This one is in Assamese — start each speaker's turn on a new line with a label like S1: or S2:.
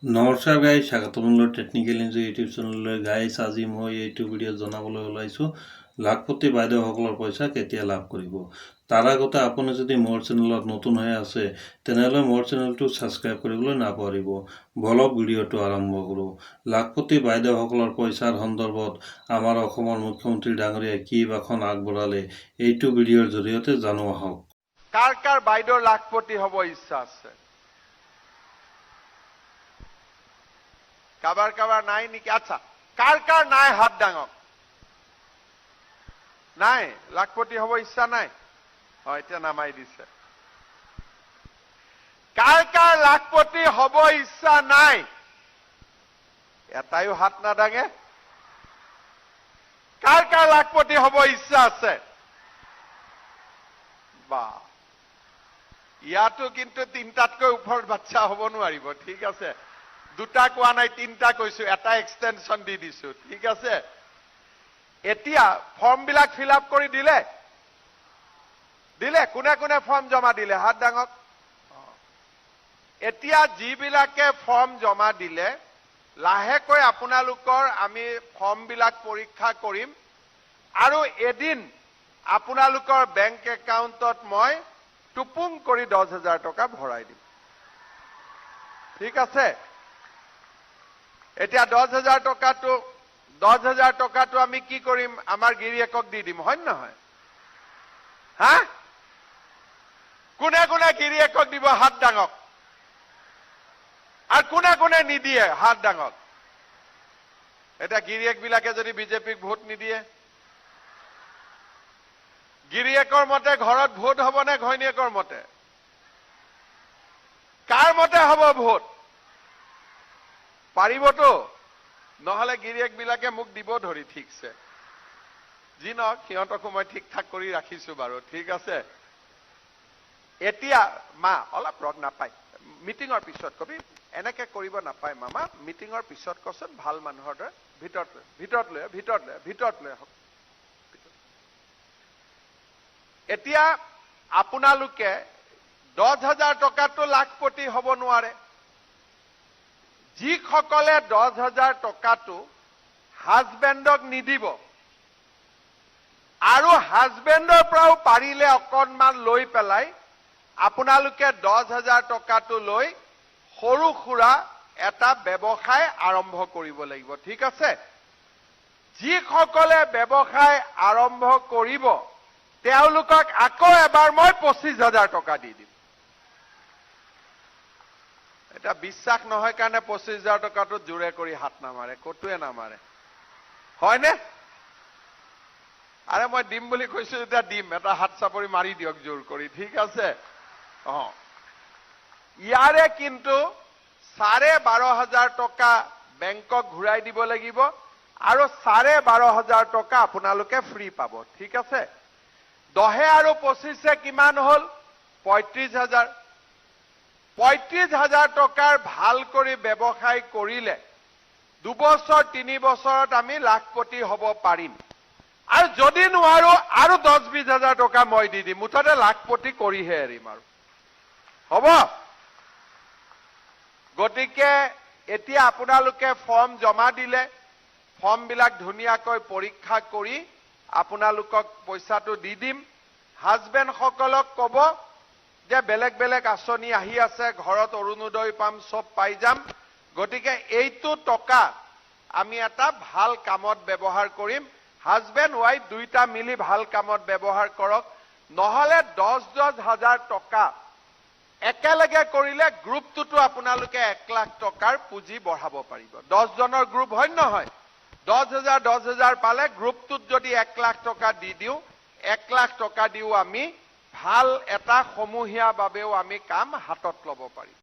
S1: নমস্কাৰ গাইজ, স্বাগতমূলক টেকনিকেল ইনজু ইউটিউব চেনেললৈ গাইজ। আজি মই এইটো ভিডিঅ'ত জনাবলৈ ওলাইছোঁ লাখপতি বাইদেউসকলৰ পইচা কেতিয়া লাভ কৰিব। তাৰ আগতে আপুনি যদি মোৰ চেনেলত নতুন হৈ আছে তেনেহ'লে মোৰ চেনেলটো ছাবস্ক্ৰাইব কৰিবলৈ নাপাহৰিব। বলক ভিডিঅ'টো আৰম্ভ কৰোঁ। লাখপতি বাইদেউসকলৰ পইচাৰ সন্দৰ্ভত আমাৰ অসমৰ মুখ্যমন্ত্ৰী ডাঙৰীয়াই কি ভাষণ আগবঢ়ালে এইটো ভিডিঅ'ৰ জৰিয়তে জানো আহক।
S2: কাৰ কাৰ বাইদেউৰ লাখপতি হ'ব ইচ্ছা আছে? কাবাৰ কাবাৰ নাই নেকি? আচ্ছা, কাৰ কাৰ নাই হাত ডাঙক। নাই, লাখপতি হ'ব ইচ্ছা নাই? হয়, এতিয়া নামাই দিছে। কাৰ কাৰ লাখপতি হ'ব ইচ্ছা নাই? এটাইও হাত নাদাঙে। কাৰ কাৰ লাখপতি হ'ব ইচ্ছা আছে? বা, ইয়াতো কিন্তু তিনটাতকৈ ওপৰত বাচ্চা হ'ব নোৱাৰিব। ঠিক আছে, দুটা কোৱা নাই, তিনটা কৈছো, এটা এক্সটেনশন দি দিছো। ঠিক আছে, এতিয়া ফৰ্মবিলাক ফিল আপ কৰি দিলে? কোনে কোনে ফৰ্ম জমা দিলে? হাত ডাঙক। এতিয়া যিবিলাকে ফৰ্ম জমা দিলে লাহেকৈ আপোনালোকৰ আমি ফৰ্মবিলাক পৰীক্ষা কৰিম আৰু এদিন আপোনালোকৰ বেংক একাউণ্টত মই টুপুং কৰি 10,000 টকা ভৰাই দিম। ঠিক আছে, এতিয়া 10,000 টকাটো আমি কি কৰিম? আমাৰ গিৰিয়েকক দি দিম, হয় নহয়? হা, কোনে কোনে গিৰিয়েকক দিব? হাত ডাঙক। আৰু কোনে কোনে নিদিয়ে? হাত ডাঙক। এতিয়া গিৰিয়েক বিলাকে যদি বিজেপিক ভোট নিদিয়ে, গিৰিয়েকৰ মতে ঘৰত ভোট হ'ব নে ঘৈণীয়েকৰ মতে? কাৰ মতে হ'ব ভোট? পাৰিবতো? নহলে গিৰিয়েক বিলাকে মোক দিব ধৰি। ঠিকছে, যি নহওক সিহঁতকো মই ঠিক ঠাক কৰি ৰাখিছো বাৰু। ঠিক আছে, এতিয়া মা অলপ ৰগ নাপায়, মিটিঙৰ পিছত কবি। এনেকে কৰিব নাপায় মামা, মিটিঙৰ পিছত কচোন, ভাল মানুহৰ দৰে। ভিতৰত লৈ আহক। এতিয়া আপোনালোকে 10,000 টকাটো লাখপতি হ'ব নোৱাৰে। যিসকলে 10,000 টকাটো হাজবেণ্ডক নিদিব আৰু হাজবেণ্ডৰ পৰাও পাৰিলে অকণমান লৈ পেলাই আপোনালোকে 10,000 টকাটো লৈ সৰু সুৰা এটা ব্যৱসায় আৰম্ভ কৰিব লাগিব। ঠিক আছে, যিসকলে ব্যৱসায় আৰম্ভ কৰিব তেওঁলোকক আকৌ এবাৰ মই 25,000 টকা দি দিম। এটা বিশ্বাস নহয় কাৰণে 25,000 টকাটো জোৰে কৰি হাত নামাৰে, কতোৱে নামাৰে, হয়নে? আৰে মই দিম বুলি কৈছো যেতিয়া দিম, এটা হাত চাপৰি মাৰি দিয়ক জোৰ কৰি। ঠিক আছে, ইয়াৰে কিন্তু 12,500 টকা বেংকক ঘূৰাই দিব লাগিব আৰু 12,500 টকা আপোনালোকে ফ্ৰী পাব। ঠিক আছে, 10 আৰু 25 কিমান হল? 35,000। 35,000 টকাৰ ভাল কৰি ব্যৱসায় কৰিলে 2 বছৰ 3 বছৰত আমি লাখপতি হ'ব পাৰিম। আৰু যদি নোৱাৰো আৰু 10-20,000 টকা মই দি দিম, মুঠতে লাখপতি কৰিহে এৰিম আৰু। হ'ব? গতিকে এতিয়া আপোনালোকে ফৰ্ম জমা দিলে, ফৰ্মবিলাক ধুনীয়াকৈ পৰীক্ষা কৰি আপোনালোকক পইচাটো দি দিম। হাজবেণ্ড সকলক ক'ব যে বেলেগ বেলেগ আঁচনি আহি আছে, ঘৰত অৰুণোদয় পাম, চব পাই যাম। গতিকে এইটো টকা আমি এটা ভাল কামত ব্যৱহাৰ কৰিম। হাজবেণ্ড ৱাইফ দুইটা মিলি ভাল কামত ব্যৱহাৰ কৰক। নহলে 10,000 টকা একেলগে কৰিলে গ্ৰুপটোতো আপোনালোকে 1 লাখ টকাৰ পুঁজি বঢ়াব পাৰিব। 10 জনৰ গ্ৰুপ হয় নহয়? 10,000 পালে গ্ৰুপটোত যদি 1 লাখ টকা দি দিওঁ, 1 লাখ টকা দিও আমি ভাল এটা সমূহীয়া বাবেও আমি কাম হাতত ল'ব পাৰিম।